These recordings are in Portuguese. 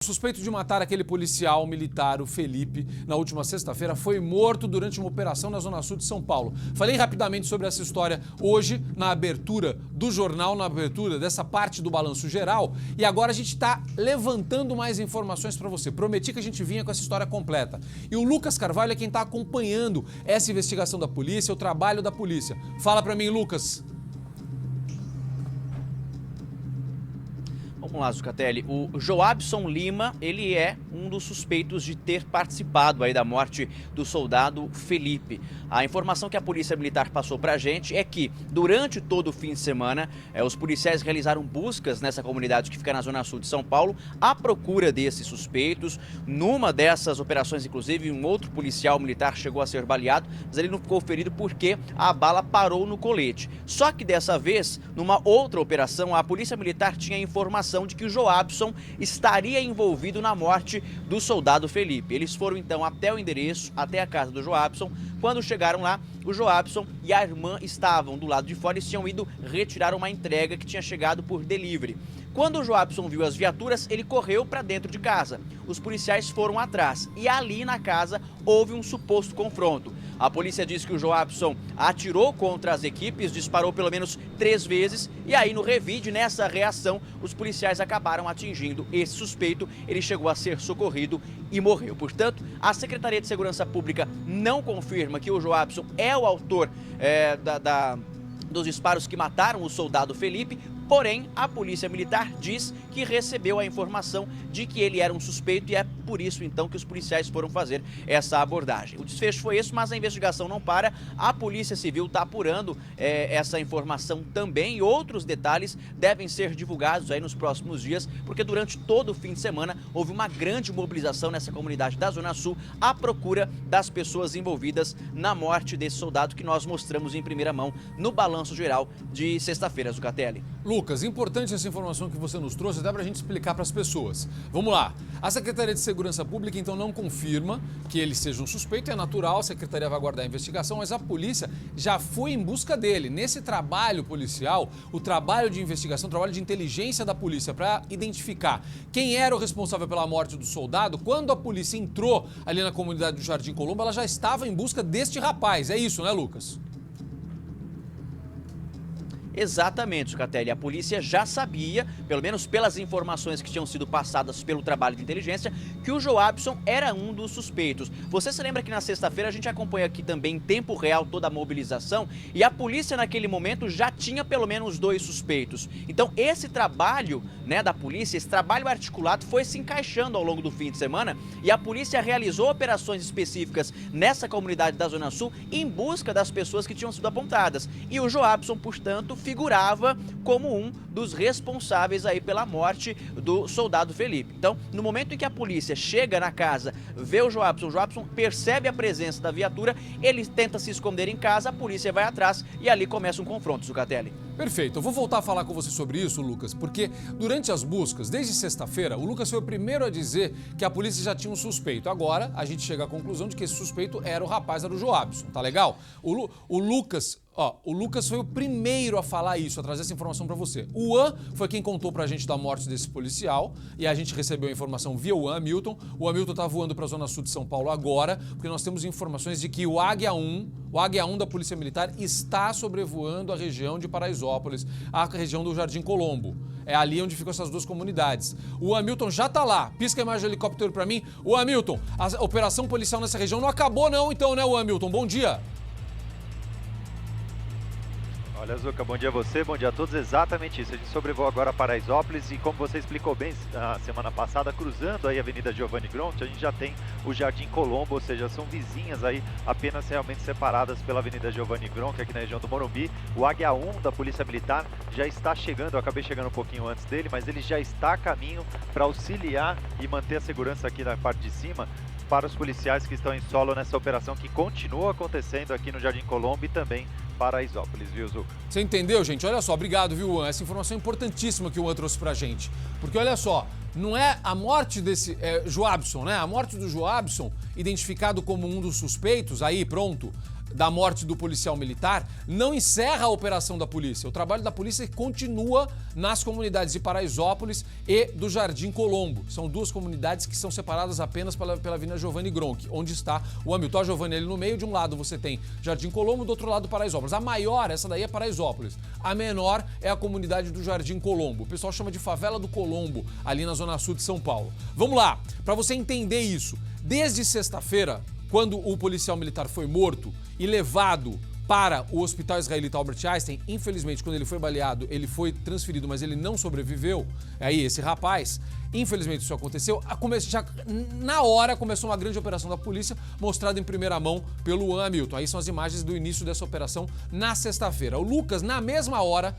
O suspeito de matar aquele policial militar, o Felipe, na última sexta-feira, foi morto durante uma operação na Zona Sul de São Paulo. Falei rapidamente sobre essa história hoje, na abertura do jornal, na abertura dessa parte do Balanço Geral. E agora a gente está levantando mais informações para você. Prometi que a gente vinha com essa história completa. E o Lucas Carvalho é quem está acompanhando essa investigação da polícia, o trabalho da polícia. Fala para mim, Lucas. Vamos lá, Zucatelli. O Joabson Lima, ele é um dos suspeitos de ter participado aí da morte do soldado Felipe. A informação que a Polícia Militar passou pra gente é que, durante todo o fim de semana, os policiais realizaram buscas nessa comunidade que fica na Zona Sul de São Paulo, à procura desses suspeitos. Numa dessas operações, inclusive, um outro policial militar chegou a ser baleado, mas ele não ficou ferido porque a bala parou no colete. Só que dessa vez, numa outra operação, a Polícia Militar tinha informação de que o Joabson estaria envolvido na morte do soldado Felipe. Eles foram então até o endereço, até a casa do Joabson. Quando chegaram lá, o Joabson e a irmã estavam do lado de fora e tinham ido retirar uma entrega que tinha chegado por delivery. Quando o Joabson viu as viaturas, ele correu para dentro de casa. Os policiais foram atrás e ali na casa houve um suposto confronto. A polícia diz que o Joabson atirou contra as equipes, disparou pelo menos 3 vezes e aí no revide, nessa reação, os policiais acabaram atingindo esse suspeito. Ele chegou a ser socorrido e morreu. Portanto, a Secretaria de Segurança Pública não confirma que o Joabson é o autor dos disparos que mataram o soldado Felipe. Porém, a Polícia Militar diz que recebeu a informação de que ele era um suspeito e é por isso, então, que os policiais foram fazer essa abordagem. O desfecho foi esse, mas a investigação não para. A Polícia Civil está apurando essa informação também e outros detalhes devem ser divulgados aí nos próximos dias, porque durante todo o fim de semana houve uma grande mobilização nessa comunidade da Zona Sul à procura das pessoas envolvidas na morte desse soldado que nós mostramos em primeira mão no Balanço Geral de sexta-feira, Zucatelli. Lucas, importante essa informação que você nos trouxe, até para a gente explicar para as pessoas. Vamos lá. A Secretaria de Segurança Pública, então, não confirma que ele seja um suspeito. É natural, a Secretaria vai aguardar a investigação, mas a polícia já foi em busca dele. Nesse trabalho policial, o trabalho de investigação, o trabalho de inteligência da polícia para identificar quem era o responsável pela morte do soldado, quando a polícia entrou ali na comunidade do Jardim Colombo, ela já estava em busca deste rapaz. É isso, né, Lucas? Exatamente, Zucatelli. A polícia já sabia, pelo menos pelas informações que tinham sido passadas pelo trabalho de inteligência, que o Joabson era um dos suspeitos. Você se lembra que na sexta-feira a gente acompanha aqui também em tempo real toda a mobilização e a polícia naquele momento já tinha pelo menos 2 suspeitos. Então esse trabalho, da polícia, esse trabalho articulado foi se encaixando ao longo do fim de semana e a polícia realizou operações específicas nessa comunidade da Zona Sul em busca das pessoas que tinham sido apontadas. E o Joabson, portanto, figurava como um dos responsáveis aí pela morte do soldado Felipe. Então, no momento em que a polícia chega na casa, vê o Joabson percebe a presença da viatura, ele tenta se esconder em casa, a polícia vai atrás e ali começa um confronto, Zucatelli. Perfeito. Eu vou voltar a falar com você sobre isso, Lucas, porque durante as buscas, desde sexta-feira, o Lucas foi o primeiro a dizer que a polícia já tinha um suspeito. Agora, a gente chega à conclusão de que esse suspeito era o rapaz, era o Joabson, tá legal? O Lucas foi o primeiro a falar isso, a trazer essa informação pra você. O Juan foi quem contou pra gente da morte desse policial e a gente recebeu a informação via o Hamilton. O Hamilton tá voando pra Zona Sul de São Paulo agora, porque nós temos informações de que o Águia 1 da Polícia Militar está sobrevoando a região de Paraisópolis, a região do Jardim Colombo. É ali onde ficam essas 2 comunidades. O Hamilton já tá lá. Pisca a imagem de helicóptero pra mim. O Hamilton, a operação policial nessa região não acabou não, então, né, o Hamilton? Bom dia. Olha, Zuca, bom dia a você, bom dia a todos. Exatamente isso, a gente sobrevoa agora Paraisópolis e como você explicou bem na semana passada, cruzando aí a Avenida Giovanni Gronchi, a gente já tem o Jardim Colombo, ou seja, são vizinhas aí apenas realmente separadas pela Avenida Giovanni Gronchi, aqui na região do Morumbi. O Águia 1 da Polícia Militar já está chegando, eu acabei chegando um pouquinho antes dele, mas ele já está a caminho para auxiliar e manter a segurança aqui na parte de cima para os policiais que estão em solo nessa operação que continua acontecendo aqui no Jardim Colombo e também Paraisópolis, viu, Zuca? Você entendeu, gente? Olha só, obrigado, viu, Juan? Essa informação é importantíssima que o Juan trouxe pra gente. Porque, olha só, não é a morte desse Joabson, né? A morte do Joabson, identificado como um dos suspeitos, aí, pronto, da morte do policial militar não encerra a operação da polícia. O trabalho da polícia continua nas comunidades de Paraisópolis e do Jardim Colombo. São duas comunidades que são separadas apenas pela Avenida Giovanni Gronchi, onde está o Hamilton. A Giovanni ali no meio, de um lado você tem Jardim Colombo, do outro lado Paraisópolis. A maior, essa daí é Paraisópolis. A menor é a comunidade do Jardim Colombo. O pessoal chama de Favela do Colombo, ali na zona sul de São Paulo. Vamos lá, para você entender isso. Desde sexta-feira, quando o policial militar foi morto e levado para o Hospital Israelita Albert Einstein, infelizmente, quando ele foi baleado, ele foi transferido, mas ele não sobreviveu. Aí, esse rapaz, infelizmente isso aconteceu. Já na hora começou uma grande operação da polícia, mostrada em primeira mão pelo Hamilton. Aí são as imagens do início dessa operação na sexta-feira. O Lucas, na mesma hora,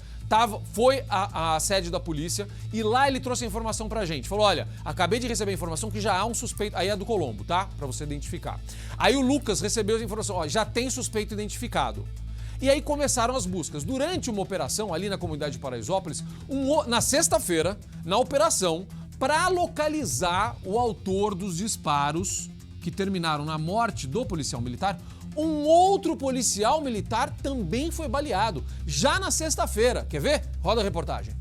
foi à sede da polícia e lá ele trouxe a informação pra gente. Falou, olha, acabei de receber a informação que já há um suspeito, aí é do Colombo, tá? Pra você identificar. Aí o Lucas recebeu a informação, ó, já tem suspeito identificado. E aí começaram as buscas. Durante uma operação ali na comunidade de Paraisópolis, na sexta-feira, na operação, para localizar o autor dos disparos que terminaram na morte do policial militar, um outro policial militar também foi baleado, já na sexta-feira. Quer ver? Roda a reportagem.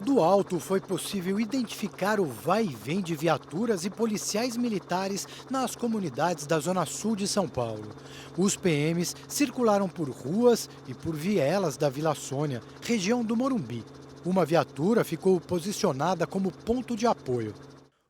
Do alto foi possível identificar o vai e vem de viaturas e policiais militares nas comunidades da zona sul de São Paulo. Os PMs circularam por ruas e por vielas da Vila Sônia, região do Morumbi. Uma viatura ficou posicionada como ponto de apoio.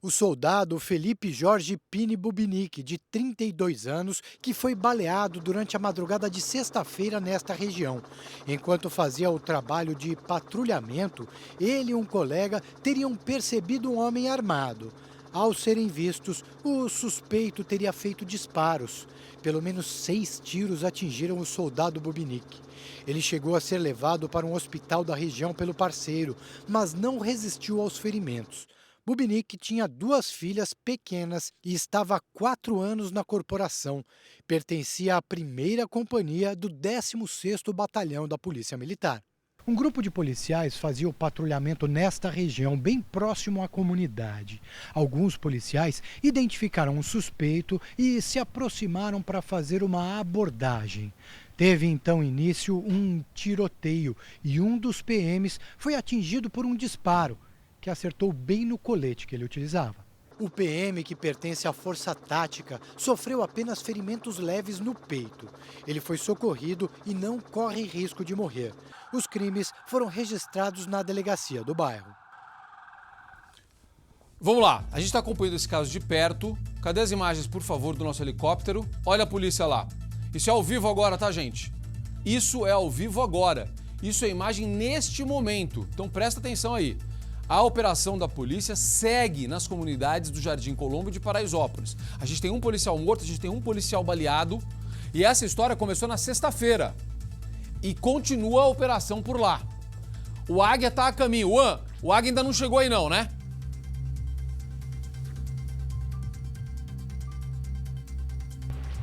O soldado Felipe Jorge Pini Bubinic, de 32 anos, que foi baleado durante a madrugada de sexta-feira nesta região. Enquanto fazia o trabalho de patrulhamento, ele e um colega teriam percebido um homem armado. Ao serem vistos, o suspeito teria feito disparos. Pelo menos 6 tiros atingiram o soldado Bubinic. Ele chegou a ser levado para um hospital da região pelo parceiro, mas não resistiu aos ferimentos. Bubinic tinha 2 filhas pequenas e estava há 4 anos na corporação. Pertencia à primeira companhia do 16º Batalhão da Polícia Militar. Um grupo de policiais fazia o patrulhamento nesta região, bem próximo à comunidade. Alguns policiais identificaram um suspeito e se aproximaram para fazer uma abordagem. Teve então início um tiroteio e um dos PMs foi atingido por um disparo que acertou bem no colete que ele utilizava. O PM, que pertence à Força Tática, sofreu apenas ferimentos leves no peito. Ele foi socorrido e não corre risco de morrer. Os crimes foram registrados na delegacia do bairro. Vamos lá, a gente está acompanhando esse caso de perto. Cadê as imagens, por favor, do nosso helicóptero? Olha a polícia lá. Isso é ao vivo agora, tá, gente? Isso é ao vivo agora. Isso é imagem neste momento. Então presta atenção aí. A operação da polícia segue nas comunidades do Jardim Colombo e de Paraisópolis. A gente tem um policial morto, a gente tem um policial baleado e essa história começou na sexta-feira e continua a operação por lá. O Águia tá a caminho. O Águia ainda não chegou aí não, né?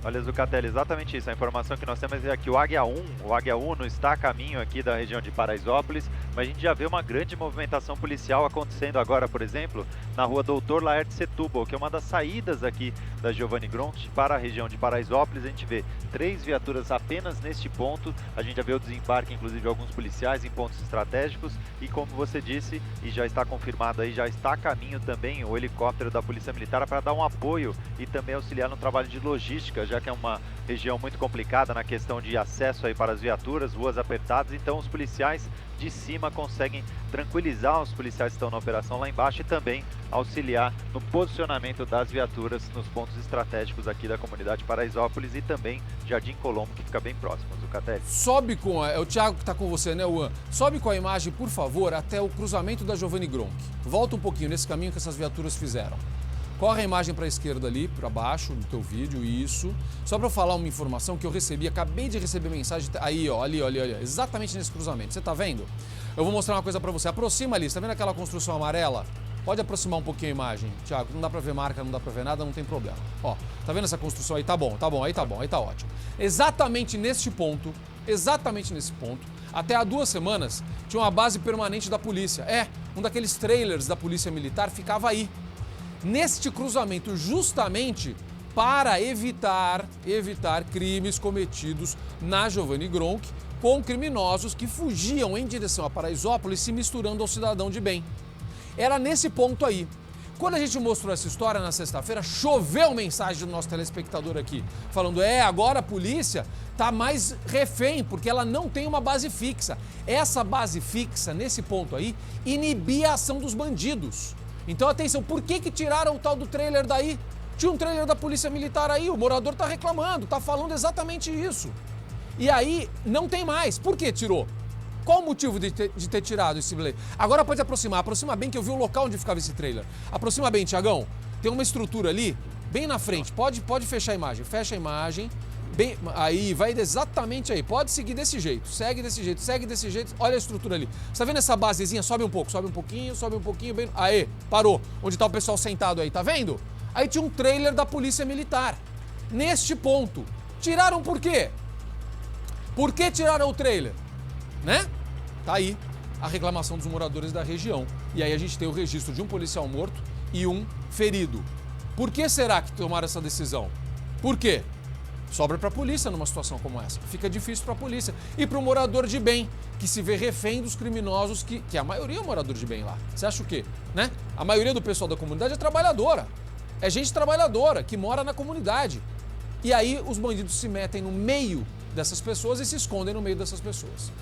Olha, Zucatelli, exatamente isso. A informação que nós temos é que o Águia 1 está a caminho aqui da região de Paraisópolis, mas a gente já vê uma grande movimentação policial acontecendo agora, por exemplo, na rua Doutor Laerte Setúbal, que é uma das saídas aqui da Giovanni Gronchi para a região de Paraisópolis. A gente vê 3 viaturas apenas neste ponto, a gente já vê o desembarque, inclusive, de alguns policiais em pontos estratégicos e, como você disse, e já está confirmado aí, já está a caminho também o helicóptero da Polícia Militar para dar um apoio e também auxiliar no trabalho de logística, já que é uma região muito complicada na questão de acesso aí para as viaturas, ruas apertadas, então os policiais de cima conseguem tranquilizar os policiais que estão na operação lá embaixo e também auxiliar no posicionamento das viaturas nos pontos estratégicos aqui da comunidade Paraisópolis e também Jardim Colombo, que fica bem próximo, Zucatelli. Sobe com... É o Thiago que está com você, né, Juan? Sobe com a imagem, por favor, até o cruzamento da Giovanni Gronchi. Volta um pouquinho nesse caminho que essas viaturas fizeram. Corre a imagem para a esquerda ali, para baixo do teu vídeo, isso. Só para eu falar uma informação que eu recebi, acabei de receber mensagem, aí ó, ali, exatamente nesse cruzamento. Você tá vendo? Eu vou mostrar uma coisa para você. Aproxima ali, você tá vendo aquela construção amarela? Pode aproximar um pouquinho a imagem, Thiago, não dá para ver marca, não dá para ver nada, não tem problema. Ó, tá vendo essa construção aí? Tá bom, aí tá ótimo. Exatamente nesse ponto, até há 2 semanas, tinha uma base permanente da polícia. Um daqueles trailers da Polícia Militar ficava aí. Neste cruzamento, justamente para evitar crimes cometidos na Giovanni Gronchi com criminosos que fugiam em direção a Paraisópolis se misturando ao cidadão de bem. Era nesse ponto aí. Quando a gente mostrou essa história na sexta-feira, choveu mensagem do nosso telespectador aqui, falando, agora a polícia tá mais refém, porque ela não tem uma base fixa. Essa base fixa, nesse ponto aí, inibia a ação dos bandidos. Então, atenção, por que tiraram o tal do trailer daí? Tinha um trailer da Polícia Militar aí, o morador tá reclamando, tá falando exatamente isso. E aí, não tem mais. Por que tirou? Qual o motivo de ter tirado esse trailer? Agora pode aproximar bem que eu vi o local onde ficava esse trailer. Aproxima bem, Tiagão. Tem uma estrutura ali, bem na frente. Pode fechar a imagem. Fecha a imagem. Bem, aí, vai exatamente aí. Pode seguir desse jeito. Segue desse jeito. Olha a estrutura ali. Você tá vendo essa basezinha? Sobe um pouquinho. Bem... Aê, parou. Onde tá o pessoal sentado aí, tá vendo? Aí tinha um trailer da Polícia Militar. Neste ponto. Tiraram por quê? Por que tiraram o trailer? Né? Tá aí a reclamação dos moradores da região. E aí a gente tem o registro de um policial morto e um ferido. Por que será que tomaram essa decisão? Por quê? Sobra para a polícia numa situação como essa. Fica difícil para a polícia. E para o morador de bem, que se vê refém dos criminosos, que a maioria é morador de bem lá. Você acha o quê? Né? A maioria do pessoal da comunidade é trabalhadora. É gente trabalhadora, que mora na comunidade. E aí os bandidos se metem no meio dessas pessoas e se escondem no meio dessas pessoas.